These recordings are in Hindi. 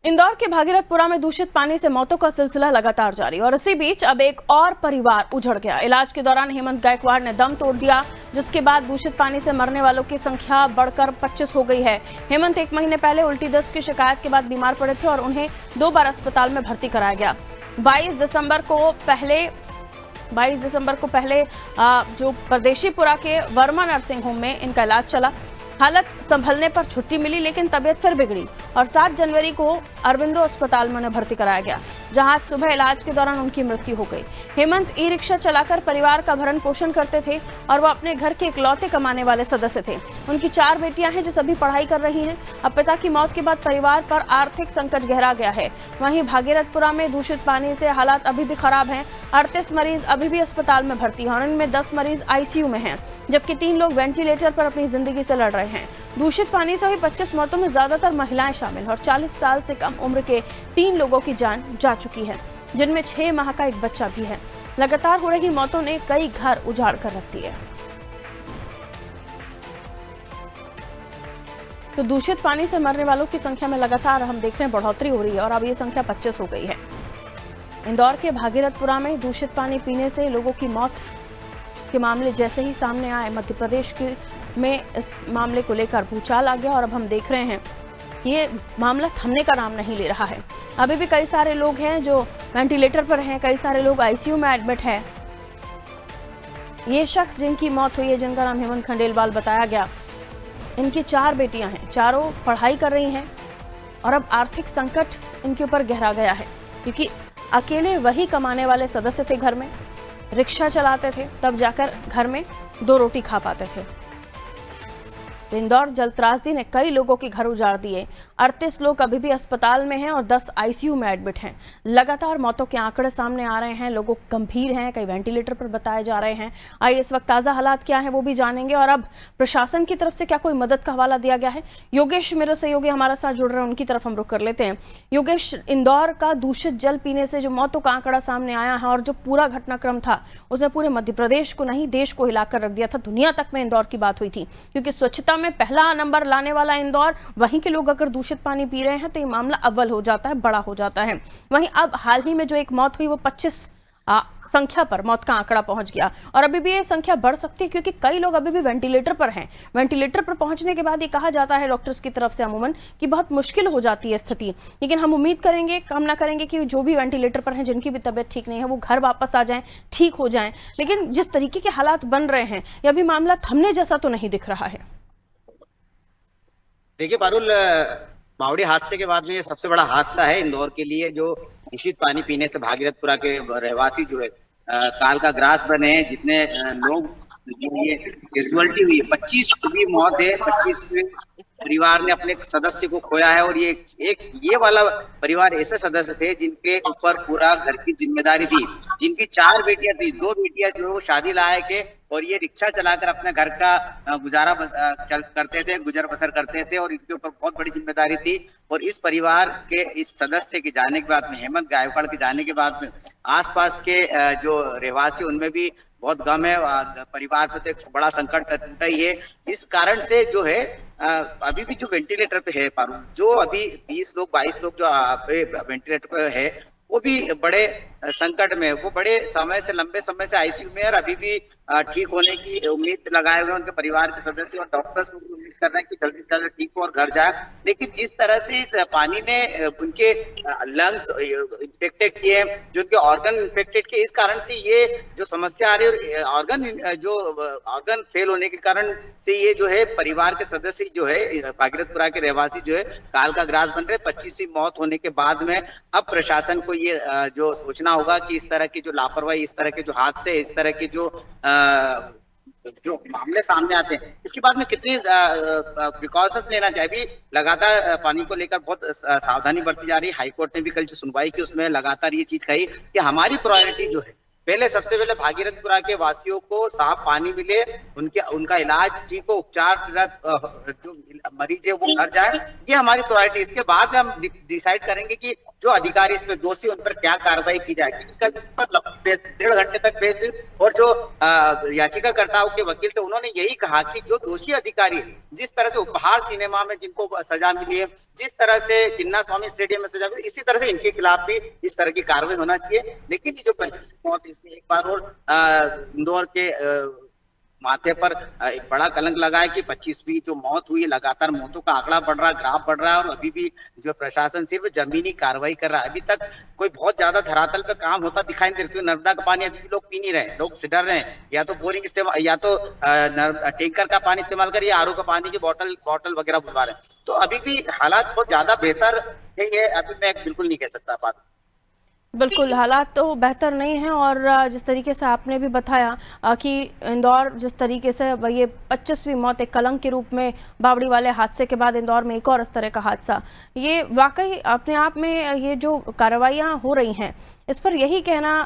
इंदौर के भागीरथपुरा में दूषित पानी से मौतों का सिलसिला लगातार जारी और इसी बीच अब एक और परिवार उजड़ गया। इलाज के दौरान हेमंत गायकवाड़ ने दम तोड़ दिया, जिसके बाद दूषित पानी से मरने वालों की संख्या बढ़कर 25 हो गई है। हेमंत 1 महीने पहले उल्टी दस्त की शिकायत के बाद बीमार पड़े थे और उन्हें 2 बार अस्पताल में भर्ती कराया गया। 22 दिसंबर को पहले जो परदेशीपुरा के वर्मा नर्सिंग होम में इनका इलाज चला। हालत संभलने पर छुट्टी मिली, लेकिन तबीयत फिर बिगड़ी और 7 जनवरी को अरविंदो अस्पताल में उन्हें भर्ती कराया गया, जहां सुबह इलाज के दौरान उनकी मृत्यु हो गई। हेमंत ई रिक्शा चलाकर परिवार का भरण पोषण करते थे और वो अपने घर के इकलौते कमाने वाले सदस्य थे। उनकी 4 बेटियां हैं जो सभी पढ़ाई कर रही हैं। अब पिता की मौत के बाद परिवार पर आर्थिक संकट गहरा गया है। वहीं भागीरथपुरा में दूषित पानी से हालात अभी भी खराब हैं। 38 मरीज अभी भी अस्पताल में भर्ती हैं और इनमें 10 मरीज आईसीयू में हैं, जबकि 3 लोग वेंटिलेटर पर अपनी जिंदगी से लड़ रहे हैं। दूषित पानी से हुई 25 मौतों में ज्यादातर महिलाएं शामिल हैं और 40 साल से कम उम्र के 3 लोगों की जान जा चुकी है, जिनमें 6 माह का एक बच्चा भी है। लगातार हो रही मौतों ने कई घर उजाड़ कर रख दिए। तो दूषित पानी से मरने वालों की संख्या में लगातार हम देख रहे हैं बढ़ोतरी हो रही है और अब ये संख्या 25 हो गई है। इंदौर के भागीरथपुरा में दूषित पानी पीने से लोगों की मौत के मामले जैसे ही सामने आए, मध्य प्रदेश में इस मामले को लेकर भूचाल आ गया और अब हम देख रहे हैं ये मामला थमने का नाम नहीं ले रहा है। अभी भी कई सारे लोग हैं जो वेंटिलेटर पर हैं, कई सारे लोग आईसीयू में एडमिट हैं। ये शख्स जिनकी मौत हुई है, जिनका नाम हेमंत खंडेलवाल बताया गया, इनकी 4 बेटियां हैं, चारों पढ़ाई कर रही हैं और अब आर्थिक संकट इनके ऊपर गहरा गया है, क्योंकि अकेले वही कमाने वाले सदस्य थे घर में, रिक्शा चलाते थे, तब जाकर घर में 2 रोटी खा पाते थे। इंदौर जल त्रासदी ने कई लोगों के घर उजाड़ दिए। 38 लोग अभी भी अस्पताल में हैं और 10 आईसीयू में एडमिट हैं। लगातार मौतों के आंकड़े सामने आ रहे हैं, लोगों गंभीर हैं, कई वेंटिलेटर पर बताए जा रहे हैं। आइए इस वक्त ताजा हालात क्या है वो भी जानेंगे और अब प्रशासन की तरफ से क्या कोई मदद का हवाला दिया गया है। योगेश मेरे सहयोगी हमारे साथ जुड़ रहे हैं, उनकी तरफ हम रुख कर लेते हैं। योगेश, इंदौर का दूषित जल पीने से जो मौतों का आंकड़ा सामने आया है और जो पूरा घटनाक्रम था, उसने पूरे मध्य प्रदेश को नहीं देश को हिलाकर रख दिया था। दुनिया तक में इंदौर की बात हुई थी, क्योंकि स्वच्छता में पहला नंबर लाने वाला इंदौर, वहीं के लोग अगर दूषित पानी पी रहे हैं तो ये मामला अव्वल हो जाता है, बड़ा हो जाता है। वहीं अब हाल ही में जो एक मौत हुई वो 25 संख्या पर मौत का आंकड़ा पहुंच गया और अभी भी ये संख्या बढ़ सकती है, क्योंकि कई लोग अभी भी वेंटिलेटर पर हैं। वेंटिलेटर पर पहुंचने के बाद ये कहा जाता है डॉक्टर्स की तरफ से अमूमन कि बहुत मुश्किल हो जाती है स्थिति, लेकिन हम उम्मीद करेंगे, कामना करेंगे कि जो भी वेंटिलेटर पर हैं, जिनकी भी तबीयत ठीक नहीं है, वो घर वापस आ जाएं, ठीक हो जाएं। लेकिन जिस तरीके के हालात बन रहे हैं, यह भी मामला थमने जैसा तो नहीं दिख रहा है। देखिए पारुल, मावड़ी हादसे के बाद में ये सबसे बड़ा हादसा है इंदौर के लिए, जो दूषित पानी पीने से भागीरथपुरा के रहवासी जो है काल का ग्रास बने हैं। जितने लोग जो ये कैजुअलिटी हुई है, 25 की मौत है, 25 परिवार ने अपने सदस्य को खोया है और ये वाला परिवार ऐसे सदस्य थे जिनके ऊपर पूरा घर की जिम्मेदारी थी, जिनकी 4 बेटियां थी। 2 बेटियां जो शादी लायक है और ये रिक्शा चलाकर अपने घर का गुजारा करते थे, गुजर बसर करते थे और इनके ऊपर बहुत बड़ी जिम्मेदारी थी। और इस परिवार के इस सदस्य के जाने के बाद में, हेमंत गायकवाड़ के जाने के बाद में, आसपास के जो रहवासी उनमें भी बहुत गम है। परिवार पे तो एक बड़ा संकट टूटा ही है। इस कारण से जो है अभी भी जो वेंटिलेटर पे है पारू, जो अभी 20 लोग 22 लोग जो वेंटिलेटर पे है, वो भी बड़े संकट में, वो बड़े समय से, लंबे समय से आईसीयू में और अभी भी ठीक होने की उम्मीद लगाए हुए उनके परिवार के सदस्य और डॉक्टर्स उम्मीद कर रहे हैं कि जल्दी से जल्दी ठीक हो और घर जाए। लेकिन जिस तरह से इस पानी ने उनके लंग्स इन्फेक्टेड किए, जो उनके ऑर्गन इन्फेक्टेड किए, इस कारण से ये जो समस्या आ रही है, ऑर्गन फेल होने के कारण से ये जो है परिवार के सदस्य जो है भागीरथपुरा के रहवासी जो है काल का ग्रास बन रहे। 25 मौत होने के बाद में अब प्रशासन को ये जो सोचना होगा कि इस तरह की जो लापरवाही, इस तरह के जो हादसे, इस तरह के जो मामले सामने आते हैं, इसके बाद में कितनी प्रिकॉशंस लेना चाहिए। अभी लगातार पानी को लेकर बहुत सावधानी बरती जा रही है। हाईकोर्ट ने भी कल जो सुनवाई की उसमें लगातार ये चीज कही कि हमारी प्रायोरिटी जो है, पहले सबसे पहले भागीरथपुरा के वासियों को साफ पानी मिले, उनका इलाज ठीक हो, उपचार जो मरीज है वो घर जाए, ये हमारी प्रायोरिटी। इसके बाद में हम डिसाइड करेंगे कि जो अधिकारी इसमें दोषी उन पर क्या कार्रवाई की जाएगी। कल इस पर 1.5 घंटे तक बहस हुई और जो याचिकाकर्ताओं के वकील थे उन्होंने यही कहा कि जो दोषी अधिकारी जिस तरह से उपहार सिनेमा में जिनको सजा मिली है, जिस तरह से चिन्ना स्वामी स्टेडियम में सजा मिली, इसी तरह से इनके खिलाफ भी इस तरह की कार्रवाई होना चाहिए। लेकिन ये जो 25 मौत, इसमें एक बार और इंदौर के माथे पर एक बड़ा कलंक लगा है कि 25वीं जो मौत हुई, लगातार मौतों का आंकड़ा बढ़ रहा है, ग्राफ बढ़ रहा है और अभी भी जो प्रशासन सिर्फ जमीनी कार्रवाई कर रहा है। अभी तक कोई बहुत ज्यादा धरातल पे काम होता दिखाई नहीं दे रहा। नर्मदा का पानी अभी भी लोग पी नहीं रहे, लोग डर रहे हैं, या तो बोरिंग इस्तेमाल, या तो टैंकर का पानी इस्तेमाल कर, या आरओ का पानी की बॉटल वगैरह बुलवा रहे हैं। तो अभी भी हालात बहुत ज्यादा बेहतर नहीं है, अभी मैं बिल्कुल नहीं कह सकता बात। बिल्कुल, हालात तो बेहतर नहीं हैं और जिस तरीके से आपने भी बताया कि इंदौर जिस तरीके से ये 25वीं मौत एक कलंक के रूप में बावड़ी वाले हादसे के बाद इंदौर में एक और इस तरह का हादसा, ये वाकई अपने आप में ये जो कार्रवाइयाँ हो रही हैं इस पर यही कहना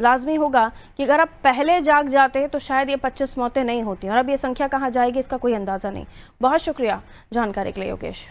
लाजमी होगा कि अगर आप पहले जाग जाते तो शायद ये 25 मौतें नहीं होती और अब ये संख्या कहाँ जाएगी इसका कोई अंदाज़ा नहीं। बहुत शुक्रिया जानकारी के लिए योगेश।